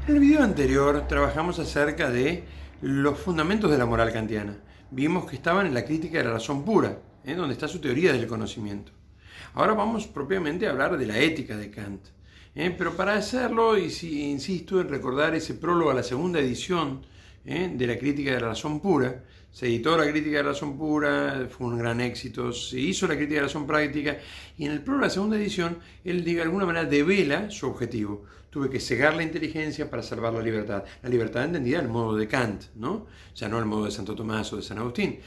En el video anterior trabajamos acerca de los fundamentos de la moral kantiana. Vimos que estaban en la crítica de la razón pura, donde está su teoría del conocimiento. Ahora vamos propiamente a hablar de la ética de Kant. Pero para hacerlo, insisto en recordar ese prólogo a la segunda edición de la crítica de la razón pura. Se editó la crítica de la razón pura, fue un gran éxito, se hizo la crítica de la razón práctica y en el prólogo de la segunda edición él de alguna manera devela su objetivo. Tuve que cegar la inteligencia para salvar la libertad. La libertad entendida al modo de Kant, ¿no? O sea, no al modo de Santo Tomás o de San Agustín.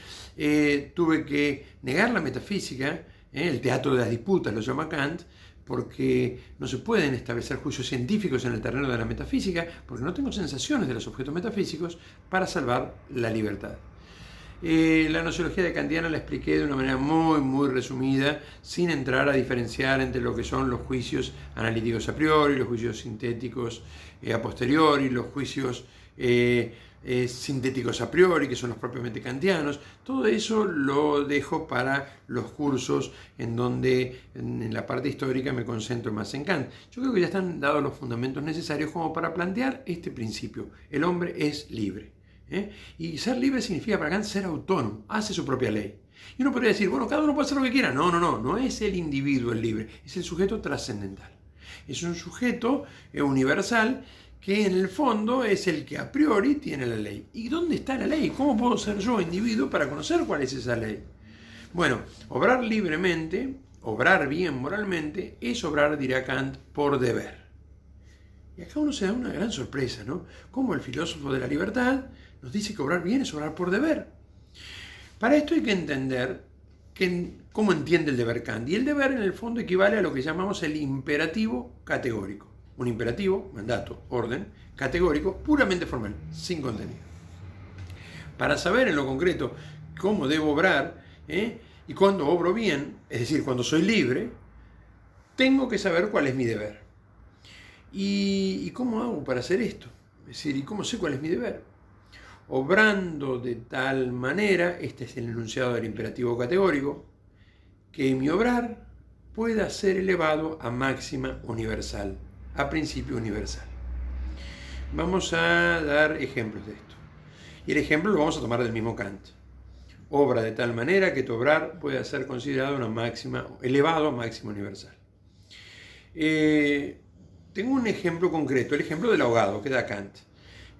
Tuve que negar la metafísica, el teatro de las disputas lo llama Kant, porque no se pueden establecer juicios científicos en el terreno de la metafísica, porque no tengo sensaciones de los objetos metafísicos para salvar la libertad. La nociología de kantiana la expliqué de una manera muy resumida, sin entrar a diferenciar entre lo que son los juicios analíticos a priori, los juicios sintéticos a posteriori, los juicios sintéticos a priori, que son los propiamente kantianos. Todo eso lo dejo para los cursos en donde en la parte histórica me concentro más en Kant. Yo creo que ya están dados los fundamentos necesarios como para plantear este principio. El hombre es libre. Y ser libre significa para Kant ser autónomo, hace su propia ley. Y uno podría decir, bueno, cada uno puede hacer lo que quiera. No es el individuo el libre, es el sujeto trascendental. Es un sujeto universal que en el fondo es el que a priori tiene la ley. ¿Y dónde está la ley? ¿Cómo puedo ser yo individuo para conocer cuál es esa ley? Bueno, obrar libremente, obrar bien moralmente, es obrar, dirá Kant, por deber. Y acá uno se da una gran sorpresa, ¿no? Como el filósofo de la libertad nos dice que obrar bien es obrar por deber. Para esto hay que entender cómo entiende el deber Kant. Y el deber en el fondo equivale a lo que llamamos el imperativo categórico. Un imperativo, mandato, orden, categórico, puramente formal, sin contenido. Para saber en lo concreto cómo debo obrar, y cuando obro bien, es decir, cuando soy libre, tengo que saber cuál es mi deber. ¿Y cómo hago para hacer esto? Es decir, ¿y cómo sé cuál es mi deber? Obrando de tal manera, este es el enunciado del imperativo categórico, que mi obrar pueda ser elevado a máxima universal, a principio universal. Vamos a dar ejemplos de esto. Y el ejemplo lo vamos a tomar del mismo Kant. Obra de tal manera que tu obrar pueda ser considerado elevado a máxima universal. Tengo un ejemplo concreto, el ejemplo del ahogado, que da Kant.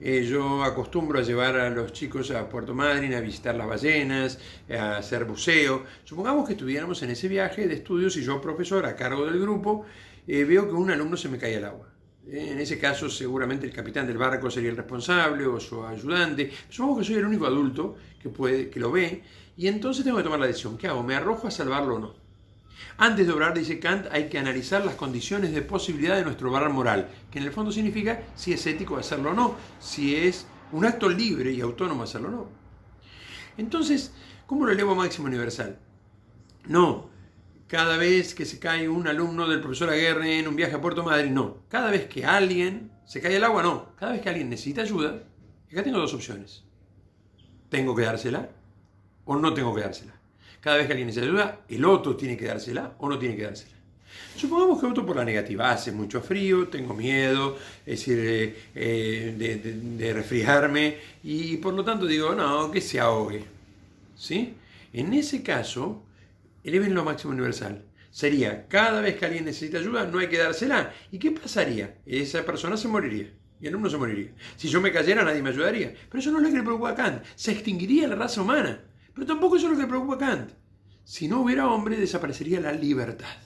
Yo acostumbro a llevar a los chicos a Puerto Madryn a visitar las ballenas, a hacer buceo. Supongamos que estuviéramos en ese viaje de estudios y yo, profesor, a cargo del grupo, veo que un alumno se me cae al agua. En ese caso, seguramente el capitán del barco sería el responsable o su ayudante. Supongamos que soy el único adulto que lo ve y entonces tengo que tomar la decisión. ¿Qué hago? ¿Me arrojo a salvarlo o no? Antes de obrar, dice Kant, hay que analizar las condiciones de posibilidad de nuestro obrar moral, que en el fondo significa si es ético hacerlo o no, si es un acto libre y autónomo hacerlo o no. Entonces, ¿cómo lo elevo a máximo universal? No, cada vez que se cae un alumno del profesor Aguirre en un viaje a Puerto Madryn, no. Cada vez que alguien se cae al agua, no. Cada vez que alguien necesita ayuda, acá tengo dos opciones. ¿Tengo que dársela o no tengo que dársela? Cada vez que alguien necesita ayuda, el otro tiene que dársela o no tiene que dársela. Supongamos que opto por la negativa. Hace mucho frío, tengo miedo, es decir, de resfriarme y por lo tanto digo, no, que se ahogue. ¿Sí? En ese caso, elevenlo a máximo universal. Sería, cada vez que alguien necesita ayuda, no hay que dársela. ¿Y qué pasaría? Esa persona se moriría. Y el alumno se moriría. Si yo me cayera, nadie me ayudaría. Pero eso no es lo que le preocupa a Kant. Se extinguiría la raza humana. Pero tampoco eso es lo que le preocupa a Kant. Si no hubiera hombre, desaparecería la libertad.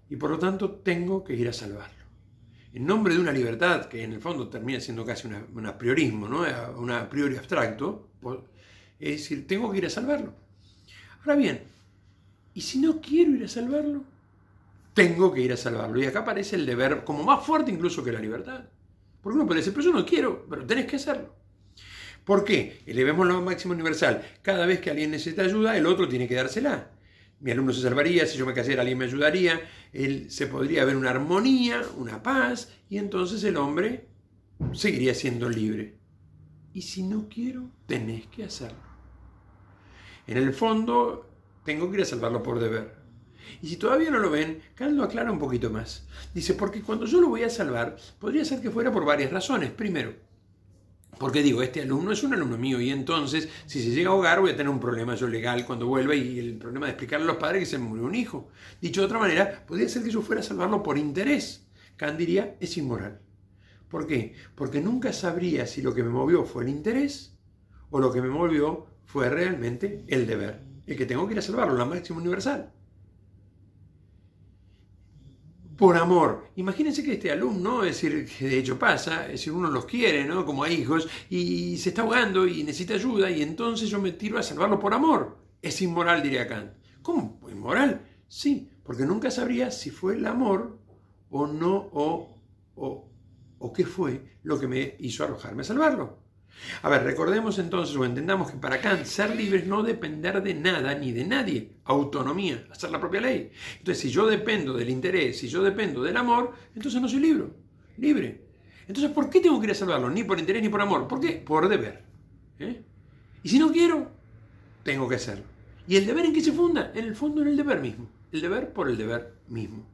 Y por lo tanto, tengo que ir a salvarlo. En nombre de una libertad, que en el fondo termina siendo casi un apriorismo, ¿no? Un a priori abstracto, es decir, tengo que ir a salvarlo. Ahora bien, ¿y si no quiero ir a salvarlo? Tengo que ir a salvarlo. Y acá aparece el deber como más fuerte incluso que la libertad. Porque uno puede decir, pero yo no quiero, pero tenés que hacerlo. ¿Por qué? Elevémoslo a máximo universal. Cada vez que alguien necesita ayuda, el otro tiene que dársela. Mi alumno se salvaría, si yo me cayera alguien me ayudaría, se podría ver una armonía, una paz, y entonces el hombre seguiría siendo libre. Y si no quiero, tenés que hacerlo. En el fondo, tengo que ir a salvarlo por deber. Y si todavía no lo ven, Kant lo aclara un poquito más. Dice, porque cuando yo lo voy a salvar, podría ser que fuera por varias razones. Primero, porque digo, este alumno es un alumno mío y entonces, si se llega a ahogar, voy a tener un problema yo legal cuando vuelva y el problema de explicarle a los padres que se me murió un hijo. Dicho de otra manera, podría ser que yo fuera a salvarlo por interés. Kant diría, es inmoral. ¿Por qué? Porque nunca sabría si lo que me movió fue el interés o lo que me movió fue realmente el deber. El que tengo que ir a salvarlo, la máxima universal. Por amor. Imagínense que este alumno, es decir, que de hecho pasa, es decir, uno los quiere, ¿no? Como a hijos, y se está ahogando y necesita ayuda, y entonces yo me tiro a salvarlo por amor. Es inmoral, diría Kant. ¿Cómo? ¿Inmoral? Sí, porque nunca sabría si fue el amor o no, o qué fue lo que me hizo arrojarme a salvarlo. A ver, recordemos entonces o entendamos que para Kant ser libre es no depender de nada ni de nadie. Autonomía, hacer la propia ley. Entonces, si yo dependo del interés, si yo dependo del amor, entonces no soy libre. Entonces, ¿por qué tengo que ir a salvarlo? Ni por interés ni por amor. ¿Por qué? Por deber. Y si no quiero, tengo que hacerlo. ¿Y el deber en qué se funda? En el fondo en el deber mismo. El deber por el deber mismo.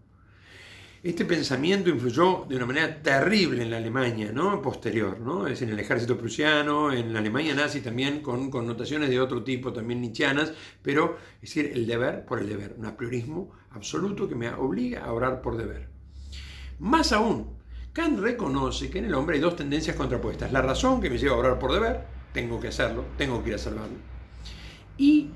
Este pensamiento influyó de una manera terrible en la Alemania, ¿no? Posterior, ¿no? Es en el ejército prusiano, en la Alemania nazi también, con connotaciones de otro tipo, también nietzscheanas, pero es decir, el deber por el deber, un apriorismo absoluto que me obliga a orar por deber. Más aún, Kant reconoce que en el hombre hay dos tendencias contrapuestas: la razón, que me lleva a orar por deber, tengo que hacerlo, tengo que ir a salvarlo, y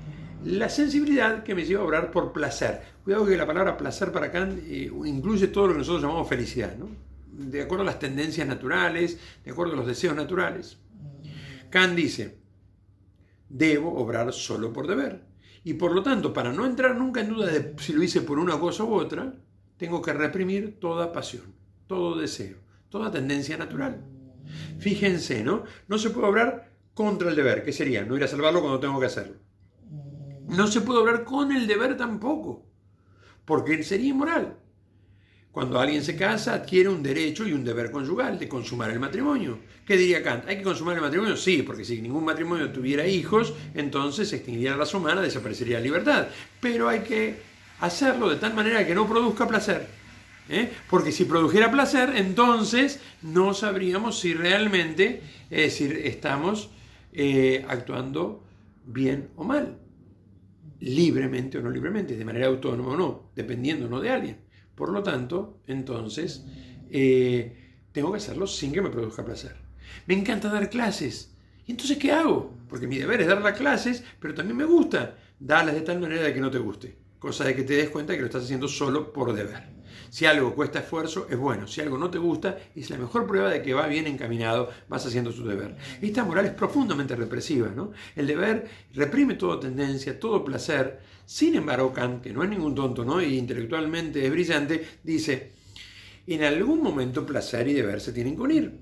la sensibilidad, que me lleva a obrar por placer. Cuidado que la palabra placer para Kant incluye todo lo que nosotros llamamos felicidad, ¿no? De acuerdo a las tendencias naturales, de acuerdo a los deseos naturales. Kant dice, debo obrar solo por deber. Y por lo tanto, para no entrar nunca en duda de si lo hice por una cosa u otra, tengo que reprimir toda pasión, todo deseo, toda tendencia natural. Fíjense, ¿no? No se puede obrar contra el deber, que sería no ir a salvarlo cuando tengo que hacerlo. No se puede obrar con el deber tampoco, porque sería inmoral. Cuando alguien se casa, adquiere un derecho y un deber conyugal de consumar el matrimonio. ¿Qué diría Kant? ¿Hay que consumar el matrimonio? Sí, porque si ningún matrimonio tuviera hijos, entonces se extinguiría la raza humana, desaparecería la libertad. Pero hay que hacerlo de tal manera que no produzca placer. Porque si produjera placer, entonces no sabríamos si realmente, es decir, estamos actuando bien o mal. Libremente o no libremente, de manera autónoma o no, dependiendo o no de alguien. Por lo tanto, entonces, tengo que hacerlo sin que me produzca placer. Me encanta dar clases. ¿Y entonces qué hago? Porque mi deber es dar las clases, pero también me gusta darlas de tal manera de que no te guste. Cosa de que te des cuenta de que lo estás haciendo solo por deber. Si algo cuesta esfuerzo, es bueno. Si algo no te gusta, es la mejor prueba de que va bien encaminado, vas haciendo tu deber. Esta moral es profundamente represiva, ¿no? El deber reprime toda tendencia, todo placer. Sin embargo, Kant, que no es ningún tonto, ¿no? Y intelectualmente es brillante, dice, en algún momento placer y deber se tienen que unir.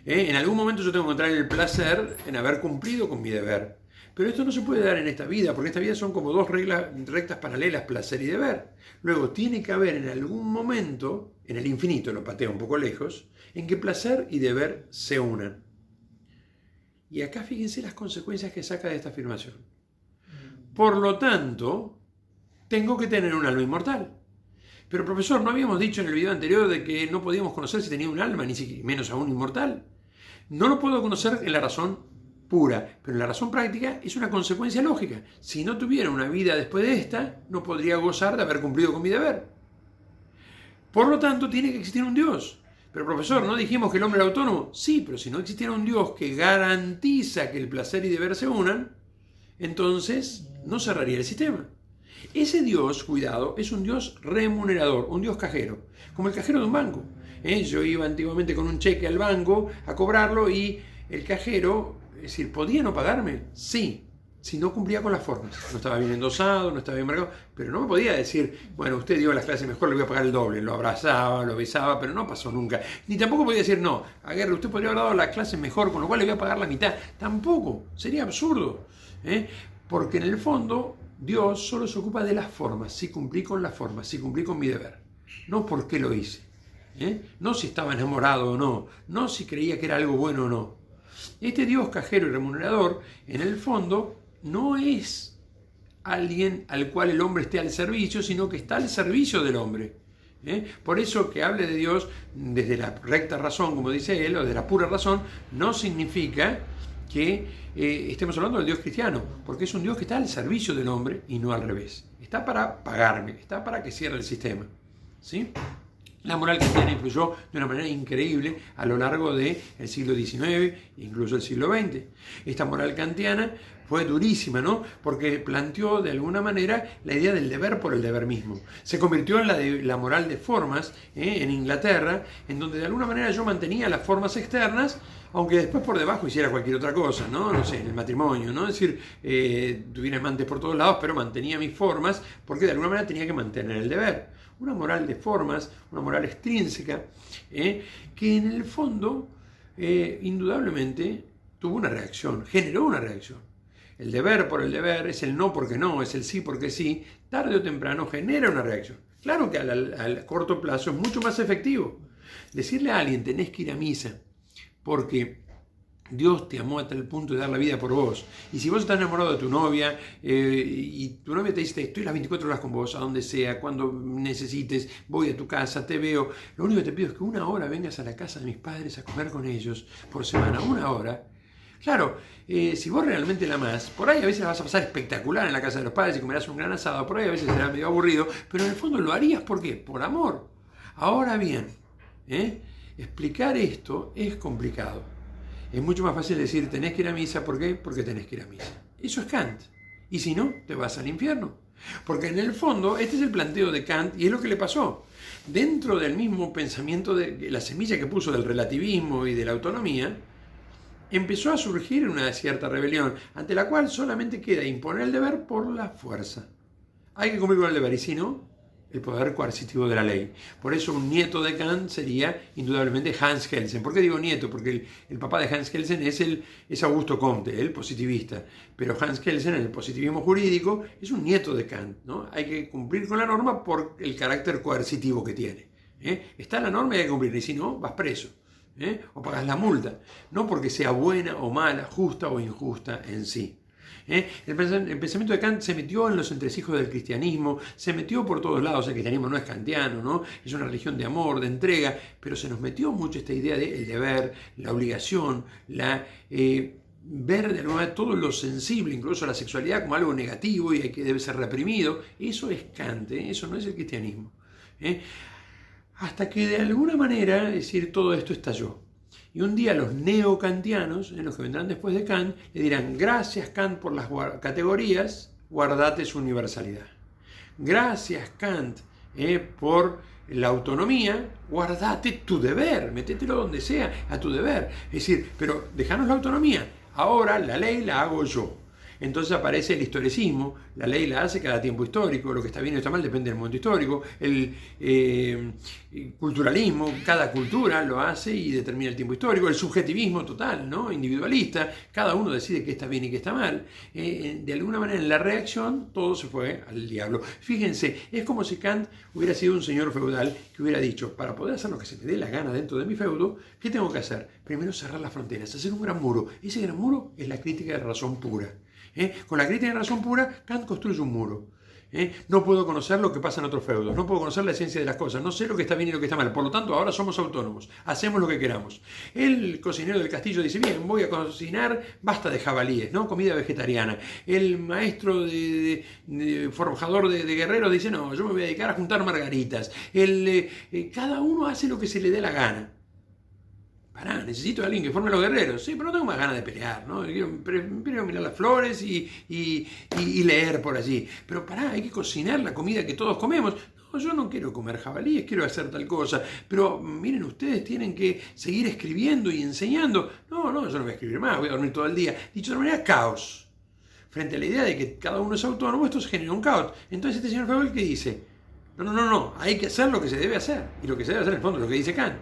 En algún momento yo tengo que encontrar el placer en haber cumplido con mi deber. Pero esto no se puede dar en esta vida, porque esta vida son como dos rectas paralelas, placer y deber. Luego tiene que haber en algún momento, en el infinito, lo pateo un poco lejos, en que placer y deber se unan. Y acá fíjense las consecuencias que saca de esta afirmación. Por lo tanto, tengo que tener un alma inmortal. Pero profesor, ¿no habíamos dicho en el video anterior de que no podíamos conocer si tenía un alma, ni siquiera menos aún inmortal? No lo puedo conocer en la razón pura, pero en la razón práctica es una consecuencia lógica. Si no tuviera una vida después de esta, no podría gozar de haber cumplido con mi deber. Por lo tanto, tiene que existir un Dios. Pero profesor, ¿no dijimos que el hombre era autónomo? Sí, pero si no existiera un Dios que garantiza que el placer y deber se unan, entonces no cerraría el sistema. Ese Dios, cuidado, es un Dios remunerador, un Dios cajero, como el cajero de un banco. Yo iba antiguamente con un cheque al banco a cobrarlo y el cajero, es decir, ¿podía no pagarme? Sí, si no cumplía con las formas. No estaba bien endosado, no estaba bien marcado, pero no me podía decir, bueno, usted dio las clases mejor, le voy a pagar el doble. Lo abrazaba, lo besaba, pero no pasó nunca. Ni tampoco podía decir, no, Aguirre, usted podría haber dado las clases mejor, con lo cual le voy a pagar la mitad. Tampoco, sería absurdo. Porque en el fondo, Dios solo se ocupa de las formas, si cumplí con las formas, si cumplí con mi deber. No por qué lo hice. No si estaba enamorado o no, no si creía que era algo bueno o no. Este Dios cajero y remunerador, en el fondo, no es alguien al cual el hombre esté al servicio, sino que está al servicio del hombre. Por eso que hable de Dios desde la recta razón, como dice él, o de la pura razón, no significa que estemos hablando del Dios cristiano, porque es un Dios que está al servicio del hombre y no al revés. Está para pagarme, está para que cierre el sistema, ¿sí? La moral kantiana influyó de una manera increíble a lo largo del siglo XIX e incluso el siglo XX. Esta moral kantiana fue durísima, ¿no? Porque planteó de alguna manera la idea del deber por el deber mismo. Se convirtió en la moral de formas en Inglaterra, en donde de alguna manera yo mantenía las formas externas, aunque después por debajo hiciera cualquier otra cosa, ¿no? No sé, en el matrimonio, ¿no? Es decir, tuviera amantes por todos lados, pero mantenía mis formas porque de alguna manera tenía que mantener el deber. Una moral de formas, una moral extrínseca, que en el fondo, indudablemente, tuvo una reacción, generó una reacción. El deber por el deber es el no porque no, es el sí porque sí, tarde o temprano genera una reacción. Claro que al corto plazo es mucho más efectivo. Decirle a alguien tenés que ir a misa porque Dios te amó hasta el punto de dar la vida por vos. Y si vos estás enamorado de tu novia y tu novia te dice estoy las 24 horas con vos, a donde sea, cuando necesites, voy a tu casa, te veo, lo único que te pido es que una hora vengas a la casa de mis padres a comer con ellos por semana, una hora. Claro, si vos realmente la amás, por ahí a veces la vas a pasar espectacular en la casa de los padres y comerás un gran asado, por ahí a veces será medio aburrido, pero en el fondo lo harías, ¿por qué? Por amor. Ahora bien, explicar esto es complicado. Es mucho más fácil decir tenés que ir a misa, ¿por qué? Porque tenés que ir a misa. Eso es Kant. Y si no, te vas al infierno. Porque en el fondo, este es el planteo de Kant y es lo que le pasó. Dentro del mismo pensamiento de la semilla que puso del relativismo y de la autonomía, empezó a surgir una cierta rebelión, ante la cual solamente queda imponer el deber por la fuerza. Hay que cumplir con el deber, y si no, el poder coercitivo de la ley. Por eso un nieto de Kant sería indudablemente Hans Kelsen. ¿Por qué digo nieto? Porque el papá de Hans Kelsen es Augusto Comte, el positivista. Pero Hans Kelsen, en el positivismo jurídico, es un nieto de Kant, ¿no? Hay que cumplir con la norma por el carácter coercitivo que tiene. Está la norma y hay que cumplir, y si no, vas preso. O pagas la multa, no porque sea buena o mala, justa o injusta en sí. El pensamiento de Kant se metió en los entresijos del cristianismo, se metió por todos lados. El cristianismo no es kantiano, ¿no? Es una religión de amor, de entrega, pero se nos metió mucho esta idea del deber, la obligación, ver de alguna manera todo lo sensible, incluso la sexualidad, como algo negativo y que debe ser reprimido. Eso es Kant, eso no es el cristianismo. Hasta que de alguna manera, es decir, todo esto estalló. Y un día los neocantianos, los que vendrán después de Kant, le dirán, gracias Kant por las categorías, guardate su universalidad. Gracias Kant por la autonomía, guardate tu deber, métetelo donde sea, a tu deber. Es decir, pero dejanos la autonomía, ahora la ley la hago yo. Entonces aparece el historicismo, la ley la hace cada tiempo histórico, lo que está bien o está mal depende del momento histórico, el culturalismo, cada cultura lo hace y determina el tiempo histórico, el subjetivismo total, ¿no? Individualista, cada uno decide qué está bien y qué está mal. De alguna manera en la reacción todo se fue al diablo. Fíjense, es como si Kant hubiera sido un señor feudal que hubiera dicho, para poder hacer lo que se me dé la gana dentro de mi feudo, ¿qué tengo que hacer? Primero cerrar las fronteras, hacer un gran muro. Ese gran muro es la crítica de razón pura. Con la crítica de razón pura, Kant construye un muro. No puedo conocer lo que pasa en otros feudos, no puedo conocer la esencia de las cosas, no sé lo que está bien y lo que está mal, por lo tanto ahora somos autónomos, hacemos lo que queramos. El cocinero del castillo dice, bien, voy a cocinar, basta de jabalíes, ¿no? Comida vegetariana. El maestro de forjador de guerreros dice, no, yo me voy a dedicar a juntar margaritas. Cada uno hace lo que se le dé la gana. Pará, necesito a alguien que forme los guerreros. Sí, pero no tengo más ganas de pelear, ¿no? Prefiero mirar las flores y leer por allí. Pero pará, hay que cocinar la comida que todos comemos. No, yo no quiero comer jabalíes, quiero hacer tal cosa. Pero miren, ustedes tienen que seguir escribiendo y enseñando. No, yo no voy a escribir más, voy a dormir todo el día. Dicho de otra manera, caos. Frente a la idea de que cada uno es autónomo, esto se genera un caos. Entonces este señor feudal que dice, no, hay que hacer lo que se debe hacer. Y lo que se debe hacer en el fondo es lo que dice Kant.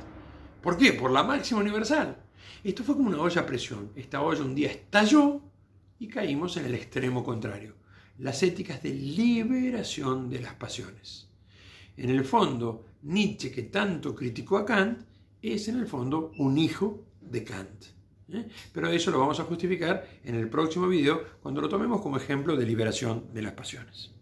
¿Por qué? Por la máxima universal. Esto fue como una olla a presión. Esta olla un día estalló y caímos en el extremo contrario. Las éticas de liberación de las pasiones. En el fondo, Nietzsche, que tanto criticó a Kant, es en el fondo un hijo de Kant. Pero eso lo vamos a justificar en el próximo video cuando lo tomemos como ejemplo de liberación de las pasiones.